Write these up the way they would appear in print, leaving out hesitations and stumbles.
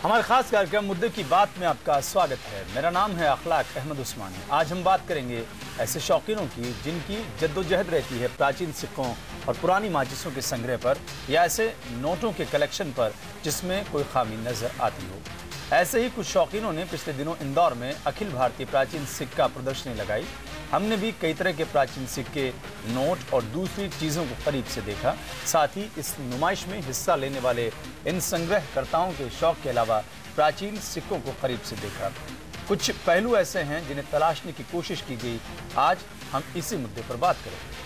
हमारे खास कार्यक्रम मुद्दे की बात में आपका स्वागत है। मेरा नाम है अखलाक अहमद उस्मानी। आज हम बात करेंगे ऐसे शौकीनों की जिनकी जद्दोजहद रहती है प्राचीन सिक्कों और पुरानी माचिसों के संग्रह पर या ऐसे नोटों के कलेक्शन पर जिसमें कोई खामी नजर आती हो। ऐसे ही कुछ शौकीनों ने पिछले दिनों इंदौर में अखिल भारतीय प्राचीन सिक्का प्रदर्शनी लगाई। हमने भी कई तरह के प्राचीन सिक्के, नोट और दूसरी चीज़ों को करीब से देखा। साथ ही इस नुमाइश में हिस्सा लेने वाले इन संग्रहकर्ताओं के शौक के अलावा प्राचीन सिक्कों को करीब से देखा। कुछ पहलू ऐसे हैं जिन्हें तलाशने की कोशिश की गई। आज हम इसी मुद्दे पर बात करेंगे।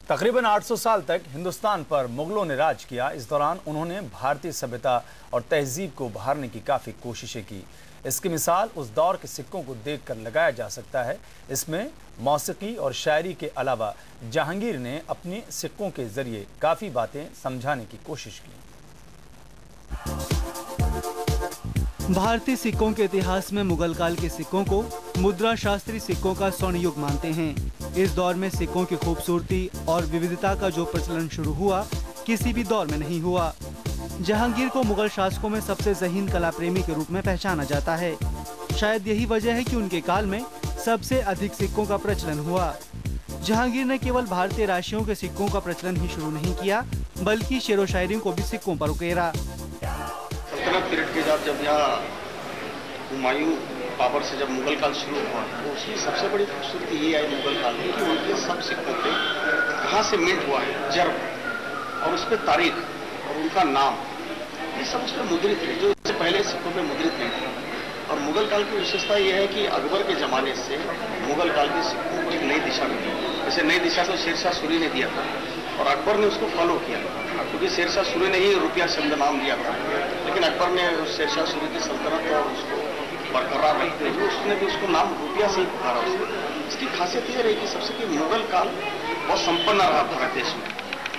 तकरीबन 800 साल तक हिंदुस्तान पर मुगलों ने राज किया। इस दौरान उन्होंने भारतीय सभ्यता और तहजीब को उभारने की काफ़ी कोशिशें की। इसकी मिसाल उस दौर के सिक्कों को देखकर लगाया जा सकता है। इसमें मौसीकी और शायरी के अलावा जहांगीर ने अपने सिक्कों के जरिए काफ़ी बातें समझाने की कोशिश की। भारतीय सिक्कों के इतिहास में मुगल काल के सिक्कों को मुद्रा शास्त्री सिक्कों का स्वर्ण युग मानते हैं। इस दौर में सिक्कों की खूबसूरती और विविधता का जो प्रचलन शुरू हुआ, किसी भी दौर में नहीं हुआ। जहांगीर को मुगल शासकों में सबसे ज़हीन कला प्रेमी के रूप में पहचाना जाता है। शायद यही वजह है कि उनके काल में सबसे अधिक सिक्कों का प्रचलन हुआ। जहांगीर ने केवल भारतीय राशियों के सिक्कों का प्रचलन ही शुरू नहीं किया, बल्कि शेरो शायरी को भी सिक्कों पर उकेरा। पीरियड के बाद जब यहाँ हुमायूं बाबर से जब मुगल काल शुरू हुआ तो उसकी सबसे बड़ी खूबसूरती ये आई मुगल काल में कि उनके सब सिक्कों पे कहाँ से मिंट हुआ है, जर्ब और उस पर तारीख और उनका नाम, ये सब उस पर मुद्रित है, जो इससे पहले सिक्कों पे मुद्रित नहीं था। और मुगल काल की विशेषता ये है कि अकबर के ज़माने से मुगल काल के सिक्कों को एक नई दिशा मिली। जैसे नई दिशा तो शेरशाह सूरी ने दिया था और अकबर ने उसको फॉलो किया, क्योंकि शेरशाह सूरी ने ही रुपया शब्द नाम दिया था, लेकिन अकबर ने शेरशाह सूरी की सल्तनत और उसको बरकरार रखते हुए उसने भी उसको नाम रुपया से ही पुकारा। इसकी खासियत यह रही कि सबसे कि मुगल काल बहुत संपन्न रहा भारत देश में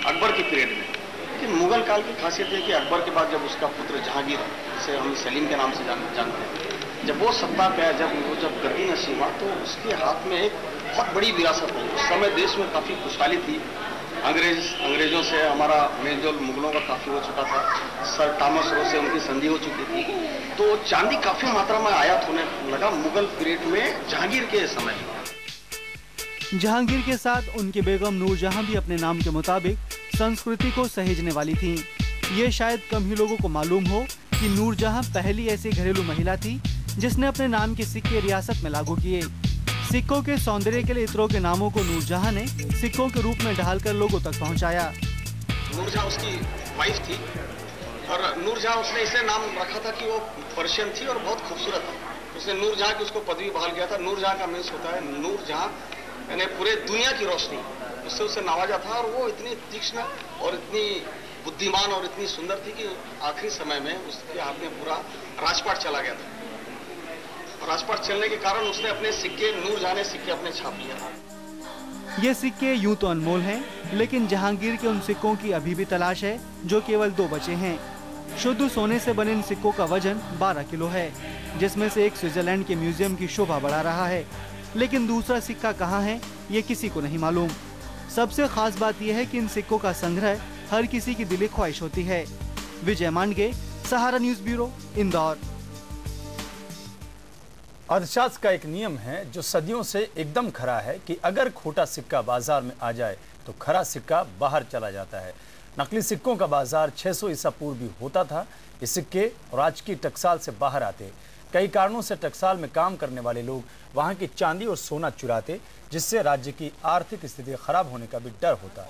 अकबर के पीरियड में। लेकिन मुगल काल की खासियत है कि अकबर के बाद जब उसका पुत्र जहांगीर, जिसे हम सलीम के नाम से जानते हैं, जब वो सत्ता पे आया, जब गद्दी नशीब हुआ, तो उसके हाथ में एक बहुत बड़ी विरासत है। उस समय देश में काफ़ी खुशहाली थी। अंग्रेजों से हमारा मेलजोल मुगलों का काफ़ी हो चुका था। सर थॉमस रो से उनकी संधि हो चुकी थी, तो चांदी काफ़ी मात्रा में आयात होने लगा मुगल पीरियड में जहांगीर के समय। जहांगीर के साथ उनकी बेगम नूरजहां भी अपने नाम के मुताबिक संस्कृति को सहेजने वाली थीं। ये शायद कम ही लोगों को मालूम हो कि नूरजहां पहली ऐसी घरेलू महिला थी जिसने अपने नाम के सिक्के रियासत में लागू किए। सिक्कों के सौंदर्य के लिए इतरों के नामों को नूरजहां ने सिक्कों के रूप में ढालकर लोगों तक पहुंचाया। नूरजहां उसकी वाइफ थी और नूरजहां उसने इसे नाम रखा था कि वो पर्शियन थी और बहुत खूबसूरत थी। उसने नूरजहां की उसको पदवी बहाल किया था। नूरजहां का मीन्स होता है नूरजहां, यानी पूरे दुनिया की रोशनी। उससे उसे नवाजा था और वो इतनी तीक्ष्ण और इतनी बुद्धिमान और इतनी सुंदर थी कि आखिरी समय में उसके हाथ में पूरा राजपाट चला गया था। राजपाट चलने के कारण उसने अपने सिक्के, नूरजहां ने सिक्के अपने छाप लिया। ये सिक्के यूं तो अनमोल हैं, लेकिन जहांगीर के उन सिक्कों की अभी भी तलाश है जो केवल 2 बचे हैं। शुद्ध सोने से बने इन सिक्कों का वजन 12 किलो है, जिसमें से एक स्विट्जरलैंड के म्यूजियम की शोभा बढ़ा रहा है। लेकिन दूसरा सिक्का कहाँ है, ये किसी को नहीं मालूम। सबसे खास बात यह है कि इन सिक्कों का संग्रह हर किसी की दिली ख्वाहिश होती है। विजय मांडगे, सहारा न्यूज ब्यूरो, इंदौर। अर्थशास्त्र का एक नियम है जो सदियों से एकदम खरा है कि अगर खोटा सिक्का बाजार में आ जाए तो खरा सिक्का बाहर चला जाता है। नकली सिक्कों का बाजार 600 ईसा पूर्व भी होता था। ये सिक्के राजकीय टकसाल से बाहर आते। कई कारणों से टकसाल में काम करने वाले लोग वहाँ की चांदी और सोना चुराते, जिससे राज्य की आर्थिक स्थिति खराब होने का भी डर होता।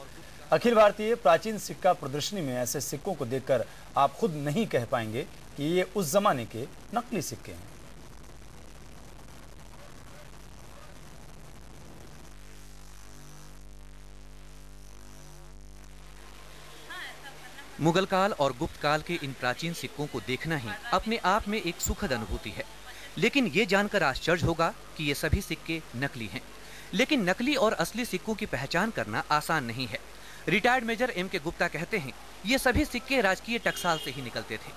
अखिल भारतीय प्राचीन सिक्का प्रदर्शनी में ऐसे सिक्कों को देखकर आप खुद नहीं कह पाएंगे कि ये उस जमाने के नकली सिक्के हैं। मुगल काल और गुप्त काल के इन प्राचीन सिक्कों को देखना ही अपने आप में एक सुखद अनुभूति है। लेकिन ये जानकर आश्चर्य होगा कि ये सभी सिक्के नकली हैं। लेकिन नकली और असली सिक्कों की पहचान करना आसान नहीं है। रिटायर्ड मेजर एम के गुप्ता कहते हैं, ये सभी सिक्के राजकीय टकसाल से ही निकलते थे,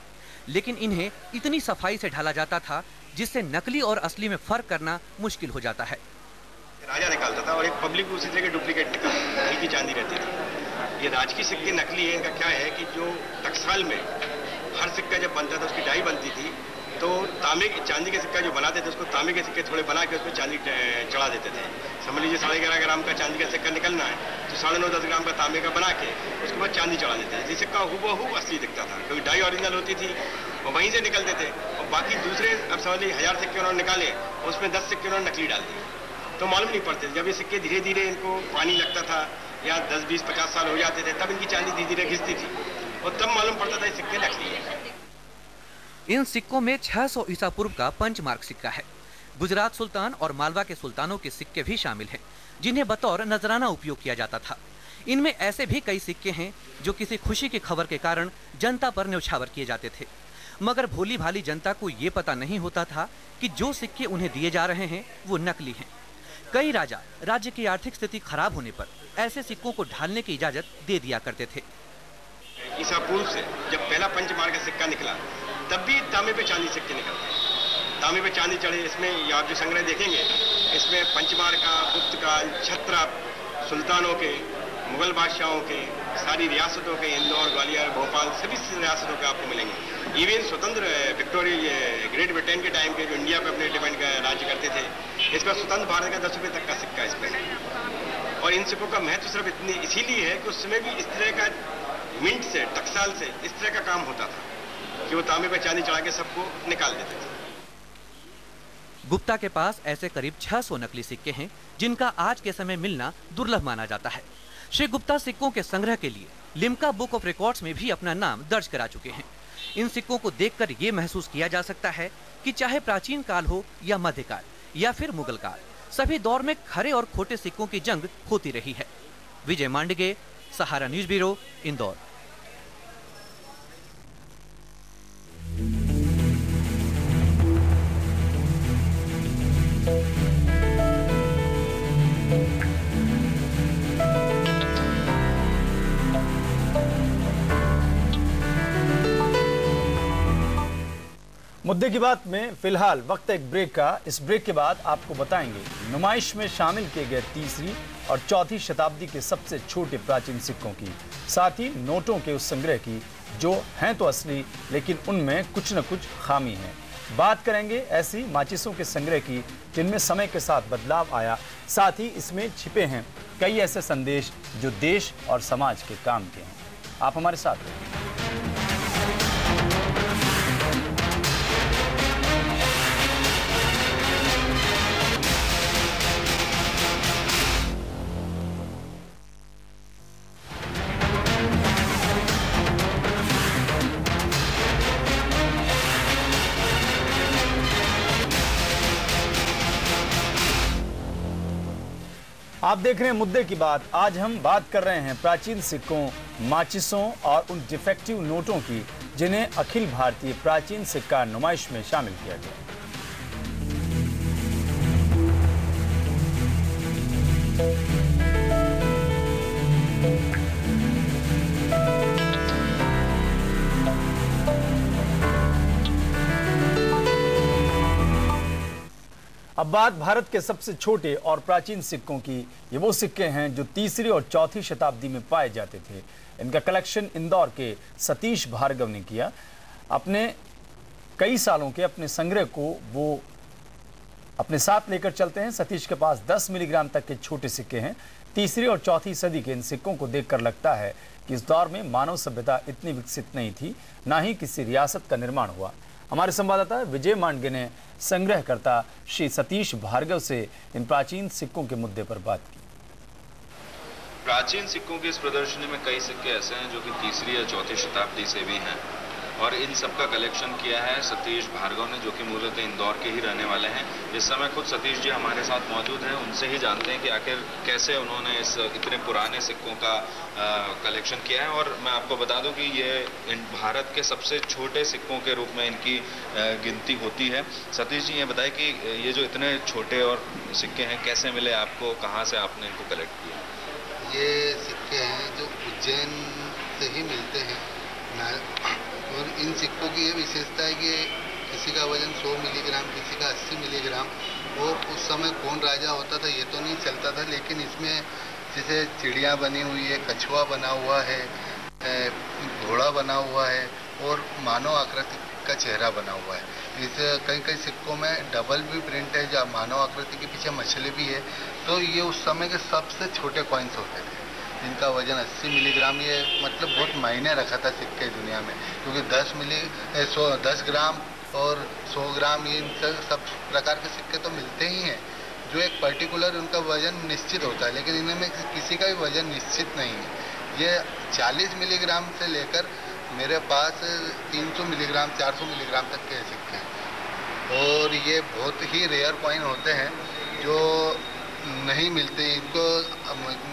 लेकिन इन्हें इतनी सफाई से ढाला जाता था जिससे नकली और असली में फर्क करना मुश्किल हो जाता है। राजा निकालता था और एक पब्लिक उसी तरह के डुप्लीकेट निकालता, हल्की चांदी रहती थी। ये राजकीय सिक्के नकली है। इनका क्या है कि जो टकसाल में हर सिक्का जब बनता था उसकी डाई बनती थी, तो तांबे चांदी के सिक्का जो बनाते थे उसको तांबे के सिक्के थोड़े बना के उसमें चांदी चढ़ा देते थे। समझ लीजिए 11.5 ग्राम का चांदी का सिक्का निकलना है तो 9.5-10 ग्राम का तांबे का बना के उसके बाद चांदी चढ़ा देते थे। ये सिक्का हुबहू असली दिखता था, क्योंकि डाई ओरिजिनल होती थी और वहीं से निकलते थे। और बाकी दूसरे अब समझ लीजिए 1000 सिक्के उन्होंने निकाले, उसमें 10 सिक्के उन्होंने नकली डाल दिए, तो मालूम नहीं पड़ते। जब ये सिक्के धीरे धीरे इनको पानी लगता था या 10, 20, 50 साल हो जाते थे, तब इनकी चांदी धीरे धीरे घिसती थी और तब मालूम पड़ता था ये सिक्के नकली है। इन सिक्कों में 600 ईसा पूर्व का पंचमार्क सिक्का है। गुजरात सुल्तान और मालवा के सुल्तानों के सिक्के भी शामिल हैं, जिन्हें बतौर नजराना उपयोग किया जाता था। इनमें ऐसे भी कई सिक्के हैं जो किसी खुशी की खबर के कारण जनता पर न्यौछावर किए जाते थे, मगर भोली भाली जनता को ये पता नहीं होता था कि जो सिक्के उन्हें दिए जा रहे हैं वो नकली हैं। कई राजा राज्य की आर्थिक स्थिति खराब होने पर ऐसे सिक्कों को ढालने की इजाजत दे दिया करते थे। ईसा पूर्व से जब पहला पंचमार्क का सिक्का निकला तब भी तांबे पे चांदी सिक्के निकलते हैं, तांबे पे चांदी चढ़े। इसमें आप जो संग्रह देखेंगे इसमें पंचमार्क का, गुप्त काल, छत्रप, सुल्तानों के, मुगल बादशाहों के, सारी रियासतों के, इंदौर, ग्वालियर, भोपाल, सभी रियासतों के आपको मिलेंगे। इवन स्वतंत्र विक्टोरिया ग्रेट ब्रिटेन के टाइम के जो इंडिया पे अपने डिपेंड का राज्य करते थे, इसका स्वतंत्र भारत का 10 रुपये तक का सिक्का इस पर है। और इन सिक्कों का महत्व सिर्फ इतनी इसीलिए है कि उस समय भी इस तरह का मिंट से, टकसाल से इस तरह का काम होता था कि वो तांबे पे चांदी चढ़ा के सबको निकाल देते थे। गुप्ता के पास ऐसे करीब 600 नकली सिक्के हैं जिनका आज के समय मिलना दुर्लभ माना जाता है। श्री गुप्ता सिक्कों के संग्रह के लिए लिम्का बुक ऑफ रिकॉर्ड्स में भी अपना नाम दर्ज करा चुके हैं। इन सिक्कों को देखकर ये महसूस किया जा सकता है कि चाहे प्राचीन काल हो या मध्यकाल या फिर मुगल काल, सभी दौर में खरे और खोटे सिक्कों की जंग होती रही है। विजय मांडगे, सहारा न्यूज ब्यूरो, इंदौर। मुद्दे की बात में फिलहाल वक्त एक ब्रेक का। इस ब्रेक के बाद आपको बताएंगे नुमाइश में शामिल किए गए 3री और 4थी शताब्दी के सबसे छोटे प्राचीन सिक्कों की, साथ ही नोटों के उस संग्रह की जो हैं तो असली लेकिन उनमें कुछ न कुछ खामी है। बात करेंगे ऐसी माचिसों के संग्रह की जिनमें समय के साथ बदलाव आया, साथ ही इसमें छिपे हैं कई ऐसे संदेश जो देश और समाज के काम के हैं। आप हमारे साथ रहिए। आप देख रहे हैं मुद्दे की बात। आज हम बात कर रहे हैं प्राचीन सिक्कों, माचिसों और उन डिफेक्टिव नोटों की जिन्हें अखिल भारतीय प्राचीन सिक्का नुमाइश में शामिल किया गया। अब बात भारत के सबसे छोटे और प्राचीन सिक्कों की। ये वो सिक्के हैं जो 3री और 4थी शताब्दी में पाए जाते थे। इनका कलेक्शन इंदौर के सतीश भार्गव ने किया। अपने कई सालों के अपने संग्रह को वो अपने साथ लेकर चलते हैं। सतीश के पास 10 मिलीग्राम तक के छोटे सिक्के हैं। 3री और 4थी सदी के इन सिक्कों को देखकर लगता है कि इस दौर में मानव सभ्यता इतनी विकसित नहीं थी, ना ही किसी रियासत का निर्माण हुआ। हमारे संवाददाता विजय मांडगे ने संग्रहकर्ता श्री सतीश भार्गव से इन प्राचीन सिक्कों के मुद्दे पर बात की। प्राचीन सिक्कों की इस प्रदर्शनी में कई सिक्के ऐसे हैं जो कि 3री या 4थी शताब्दी से भी हैं और इन सब का कलेक्शन किया है सतीश भार्गव ने, जो कि मूलतः इंदौर के ही रहने वाले हैं। इस समय खुद सतीश जी हमारे साथ मौजूद हैं। उनसे ही जानते हैं कि आखिर कैसे उन्होंने इस इतने पुराने सिक्कों का कलेक्शन किया है। और मैं आपको बता दूं कि ये भारत के सबसे छोटे सिक्कों के रूप में इनकी गिनती होती है। सतीश जी ये बताएं कि ये जो इतने छोटे और सिक्के हैं कैसे मिले आपको, कहाँ से आपने इनको कलेक्ट किया? ये सिक्के हैं जो उज्जैन से ही मिलते हैं। और इन सिक्कों की ये विशेषता है कि किसी का वजन 100 मिलीग्राम, किसी का 80 मिलीग्राम। और उस समय कौन राजा होता था ये तो नहीं चलता था, लेकिन इसमें जैसे चिड़िया बनी हुई है, कछुआ बना हुआ है, घोड़ा बना हुआ है और मानव आकृति का चेहरा बना हुआ है। इस कई सिक्कों में डबल भी प्रिंट है, जो मानव आकृति के पीछे मछली भी है। तो ये उस समय के सबसे छोटे कॉइन्स होते थे, जिनका वजन 80 मिलीग्राम, ये मतलब बहुत मायने रखा था सिक्के दुनिया में, क्योंकि 10 ग्राम और 100 ग्राम ये सब प्रकार के सिक्के तो मिलते ही हैं, जो एक पर्टिकुलर उनका वजन निश्चित होता है, लेकिन इनमें किसी का भी वजन निश्चित नहीं है। ये 40 मिलीग्राम से लेकर मेरे पास 300 मिलीग्राम 400 मिलीग्राम तक के सिक्के हैं। और ये बहुत ही रेयर कॉइन होते हैं जो नहीं मिलते, इनको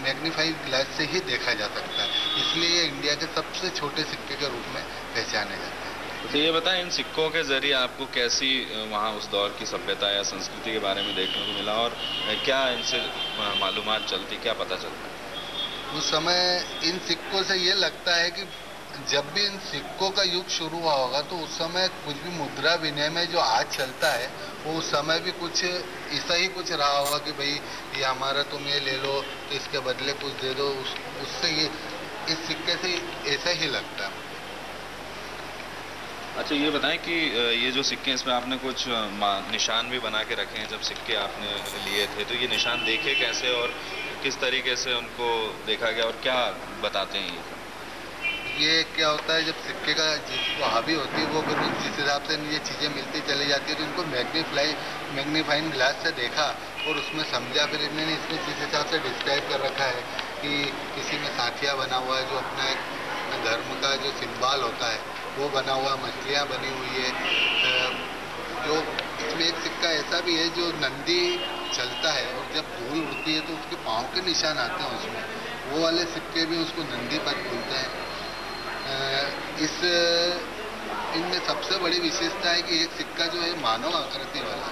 मैग्नीफाइंग ग्लास से ही देखा जा सकता है, इसलिए ये इंडिया के सबसे छोटे सिक्के के रूप में पहचाने जाते हैं। तो ये बताएं, इन सिक्कों के जरिए आपको कैसी वहाँ उस दौर की सभ्यता या संस्कृति के बारे में देखने को मिला, और क्या इनसे मालूमात चलती, क्या पता चलता? उस समय इन सिक्कों से ये लगता है कि जब भी इन सिक्कों का युग शुरू हुआ होगा तो उस समय कुछ भी मुद्रा विनिमय जो आज चलता है वो उस समय भी कुछ ऐसा ही कुछ रहा होगा कि भाई ये हमारा, तुम ये ले लो तो इसके बदले कुछ दे दो। उससे ये इस सिक्के से ऐसा ही लगता है। अच्छा, ये बताएं कि ये जो सिक्के, इसमें आपने कुछ निशान भी बना के रखे हैं जब सिक्के आपने लिए थे, तो ये निशान देखे कैसे और किस तरीके से उनको देखा गया और क्या बताते हैं ये क्या होता है, जब सिक्के का जिसको हावी होती है वो फिर जिस हिसाब से ये चीज़ें मिलती चली जाती है तो इनको मैग्नीफाइंग ग्लास से देखा और उसमें समझा। फिर इन्होंने इसमें जिस हिसाब से डिस्क्राइब कर रखा है कि किसी में साथिया बना हुआ है, जो अपना एक धर्म का जो सिंबल होता है वो बना हुआ, मछलियाँ बनी हुई है। जो इसमें एक सिक्का ऐसा भी है जो नंदी चलता है और जब धूल उड़ती है तो उसके पाँव के निशान आते हैं उसमें, वो वाले सिक्के भी उसको नंदी पद बोलते हैं। इनमें सबसे बड़ी विशेषता है कि एक सिक्का जो है मानव आकृति वाला,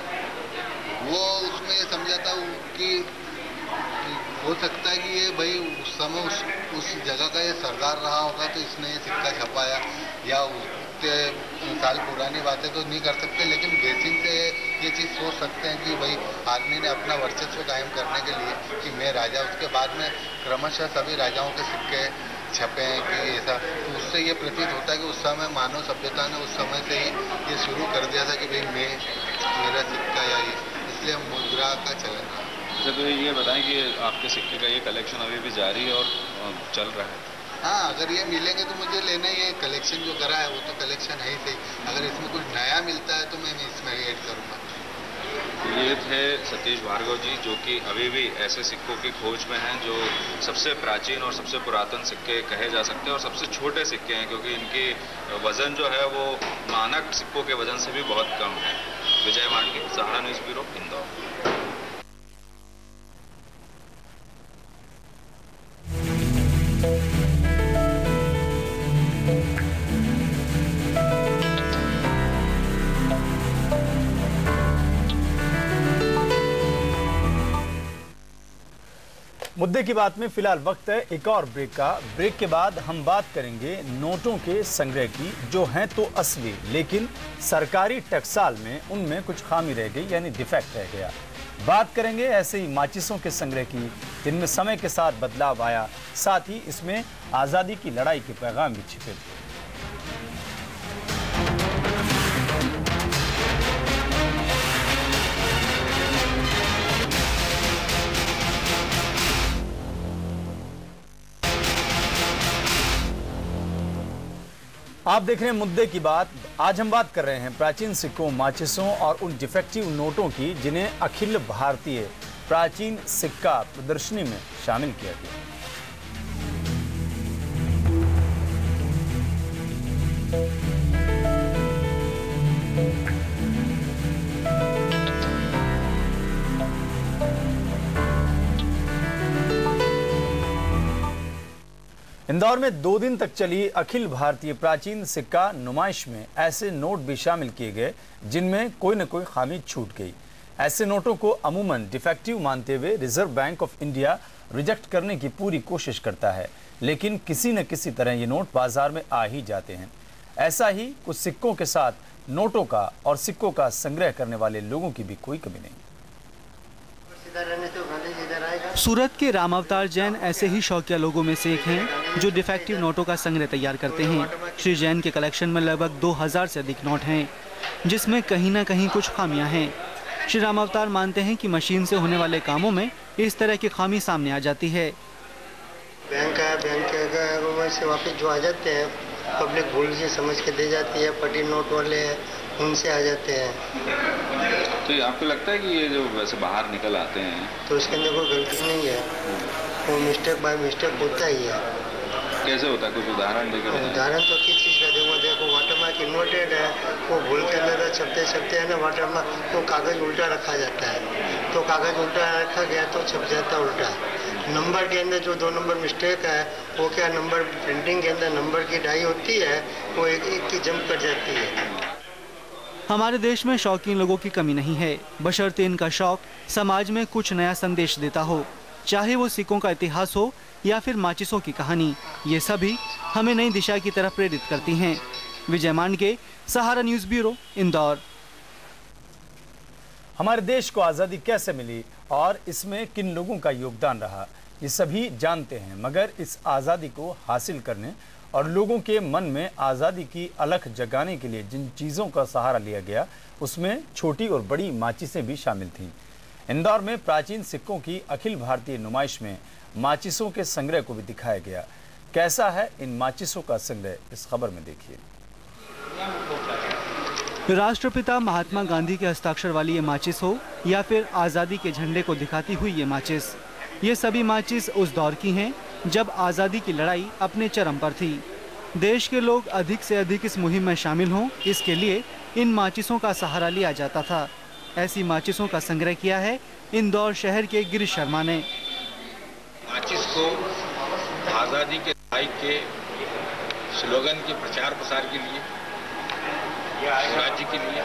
वो उसमें ये समझा था कि हो सकता है कि ये भाई उस समय उस जगह का ये सरदार रहा होगा तो इसने ये सिक्का छपाया, या उतने साल पुरानी बातें तो नहीं कर सकते, लेकिन गेसिंग से ये चीज़ सोच सकते हैं कि भाई आदमी ने अपना वर्चस्व कायम करने के लिए कि मैं राजा, उसके बाद में क्रमशः सभी राजाओं के सिक्के छपे हैं कि ऐसा, तो उससे ये प्रतीत होता है कि उस समय मानव सभ्यता ने उस समय से ही ये शुरू कर दिया था कि भाई मेरा सिक्का या ये, इसलिए मुद्रा का चलन रहा। अच्छा, तो ये बताएं कि आपके सिक्के का ये कलेक्शन अभी भी जारी है और चल रहा है? हाँ, अगर ये मिलेंगे तो मुझे लेना ही है। कलेक्शन जो करा है वो तो कलेक्शन है ही सही, अगर इसमें कुछ नया मिलता है तो मैं इसमें ऐड करूँगा। ये थे सतीश भार्गव जी, जो कि अभी भी ऐसे सिक्कों की खोज में हैं जो सबसे प्राचीन और सबसे पुरातन सिक्के कहे जा सकते हैं और सबसे छोटे सिक्के हैं, क्योंकि इनकी वजन जो है वो मानक सिक्कों के वजन से भी बहुत कम है। विजय मांडकी, सहारा न्यूज़ ब्यूरो, इंदौर। मुद्दे की बात में फिलहाल वक्त है एक और ब्रेक का। ब्रेक के बाद हम बात करेंगे नोटों के संग्रह की, जो हैं तो असली, लेकिन सरकारी टकसाल में उनमें कुछ खामी रह गई, यानी डिफेक्ट रह गया। बात करेंगे ऐसे ही माचिसों के संग्रह की, जिनमें समय के साथ बदलाव आया, साथ ही इसमें आज़ादी की लड़ाई के पैगाम भी छिपे थे। आप देख रहे हैं मुद्दे की बात। आज हम बात कर रहे हैं प्राचीन सिक्कों, माचिसों और उन डिफेक्टिव नोटों की, जिन्हें अखिल भारतीय प्राचीन सिक्का प्रदर्शनी में शामिल किया गया। इंदौर में 2 दिन तक चली अखिल भारतीय प्राचीन सिक्का नुमाइश में ऐसे नोट भी शामिल किए गए जिनमें कोई न कोई खामी छूट गई। ऐसे नोटों को अमूमन डिफेक्टिव मानते हुए reserve bank of India reject करने की पूरी कोशिश करता है। लेकिन किसी न किसी तरह ये नोट बाजार में आ ही जाते हैं। ऐसा ही कुछ सिक्कों के साथ नोटों का और सिक्कों का संग्रह करने वाले लोगों की भी कोई कमी नहीं। सूरत के राम अवतार जैन ऐसे ही शौकिया लोगों में से एक हैं जो डिफेक्टिव नोटों का संग्रह तैयार करते हैं। श्री जैन के कलेक्शन में लगभग 2000 से अधिक नोट हैं, जिसमें कहीं ना कहीं कुछ खामियां हैं। श्री राम अवतार मानते हैं कि मशीन से होने वाले कामों में इस तरह की खामी सामने आ जाती है। बैंक से वापस जो आ जाते हैं, पब्लिक भूल से समझ के दे जाती है, पटी नोट वाले उनसे आ जाते हैं। तो आपको लगता है कि ये जो वैसे बाहर निकल आते हैं तो इसके अंदर कोई गलती नहीं है, वो मिस्टेक बाय मिस्टेक होता ही है। कैसे होता है, कुछ उदाहरण देकर? उदाहरण तो किस चीज़ का दूंगा? देखो वाटरमार्क इन्वर्टेड है, वो भूल के अंदर छपते है ना वाटरमार्क, तो कागज उल्टा रखा जाता है, तो कागज उल्टा रखा गया तो छप जाता है उल्टा। नंबर के अंदर जो 2 नंबर मिस्टेक है, वो क्या नंबर प्रिंटिंग के अंदर नंबर की डाई होती है, वो एक की जंप कर जाती है। हमारे देश में शौकीन लोगों की कमी नहीं है, बशर्ते इनका शौक समाज में कुछ नया संदेश देता हो, चाहे वो सिक्कों का इतिहास हो या फिर माचिसों की कहानी। ये सभी हमें नई दिशा की तरफ प्रेरित करती हैं। विजय मांडके, सहारा न्यूज़ ब्यूरो, इंदौर। हमारे देश को आज़ादी कैसे मिली और इसमें किन लोगों का योगदान रहा, ये सभी जानते हैं, मगर इस आज़ादी को हासिल करने और लोगों के मन में आज़ादी की अलख जगाने के लिए जिन चीज़ों का सहारा लिया गया, उसमें छोटी और बड़ी माचिसें भी शामिल थीं। इंदौर में प्राचीन सिक्कों की अखिल भारतीय नुमाइश में माचिसों के संग्रह को भी दिखाया गया। कैसा है इन माचिसों का संग्रह, इस खबर में देखिए। राष्ट्रपिता महात्मा गांधी के हस्ताक्षर वाली ये माचिस हो या फिर आज़ादी के झंडे को दिखाती हुई ये माचिस, ये सभी माचिस उस दौर की हैं जब आज़ादी की लड़ाई अपने चरम पर थी। देश के लोग अधिक से अधिक इस मुहिम में शामिल हों, इसके लिए इन माचिसों का सहारा लिया जाता था। ऐसी माचिसों का संग्रह किया है इंदौर शहर के गिरीश शर्मा ने। माचिस को आज़ादी के लड़ाई के स्लोगन के प्रचार प्रसार के लिए, स्वराज्य के लिए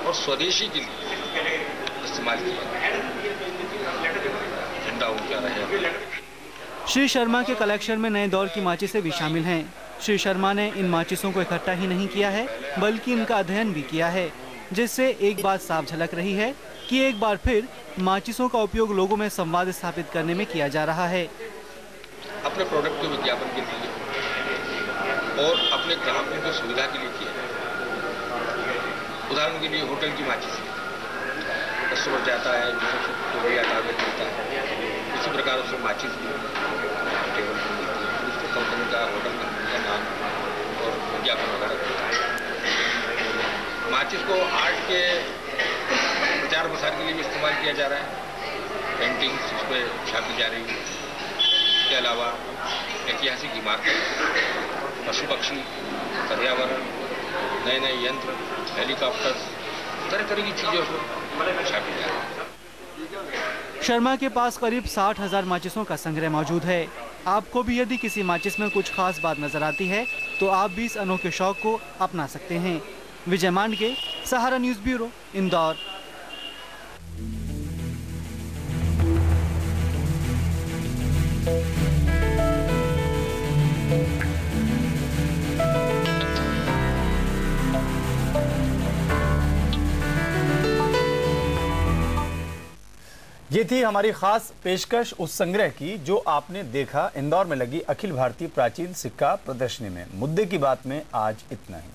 और स्वदेशी के लिए इस्तेमाल किया। झंडा ऊंचा रहे। श्री शर्मा के कलेक्शन में नए दौर की माचिसें भी शामिल हैं। श्री शर्मा ने इन माचिसों को इकट्ठा ही नहीं किया है, बल्कि इनका अध्ययन भी किया है, जिससे एक बात साफ झलक रही है कि एक बार फिर माचिसों का उपयोग लोगों में संवाद स्थापित करने में किया जा रहा है। अपने प्रोडक्ट के विज्ञापन के लिए और अपने ग्राहकों की सुविधा के लिए किया है। उदाहरण के लिए होटल की माचिस, कस्टमर जाता है, जो भी टारगेट मिलता है, इसी प्रकार उससे माचिस भी टेबल पर मिलती है। उसको कंपनी का, होटल कंपनी का नाम और विज्ञापन वगैरह देता है। माचिस को आर्ट के प्रचार प्रसार के लिए भी इस्तेमाल किया जा रहा है। पेंटिंग्स उस पर छापी जा रही है। इसके अलावा ऐतिहासिक इमारतें, पशु पक्षी, पर्यावरण, नए नए यंत्र, हेलीकॉप्टर्स, तरह तरह की चीज़ों को छापी जा रही है। शर्मा के पास करीब 60,000 माचिसों का संग्रह मौजूद है। आपको भी यदि किसी माचिस में कुछ खास बात नजर आती है तो आप भी इस अनोखे शौक को अपना सकते हैं। विजय मांडके, सहारा न्यूज़ ब्यूरो, इंदौर। ये थी हमारी खास पेशकश उस संग्रह की जो आपने देखा इंदौर में लगी अखिल भारतीय प्राचीन सिक्का प्रदर्शनी में। मुद्दे की बात में आज इतना ही।